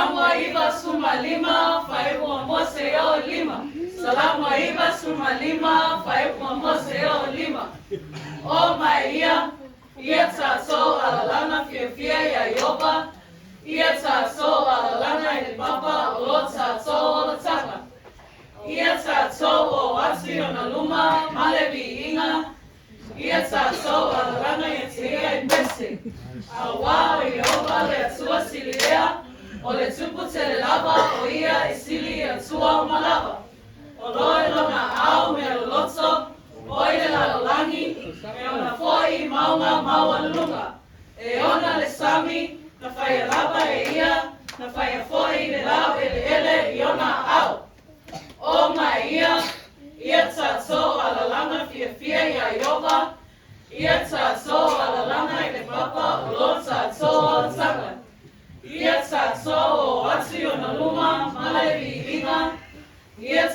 Salamu aiba suma lima, faibu mose yo lima. Salamu aiba suma lima, faibu mose yo lima. O Maria, ia tatou alalana fiafia ia Ioba, ia tatou alalana i le papa o lo tatou o le taka. Ia tatou o atu o na luma, male viinga, ia tatou alalana ia te ia i pese. Awa o Ioba le atua sililea, o le tupu tele lava o ia i sili atua o malava. O loe lona au me loloto, o i le lalolangi, e ona foi maunga maua lunga. E ona le sami, na whaia lava e ia, na whaia foi le lau ele ele i ona au. O Maria, ia tatou alalanga fiafia ia Ioba, ia tatou alalanga i le papa o lo tatou o taka. Ia tatou o atu o na luma, male viinga, ia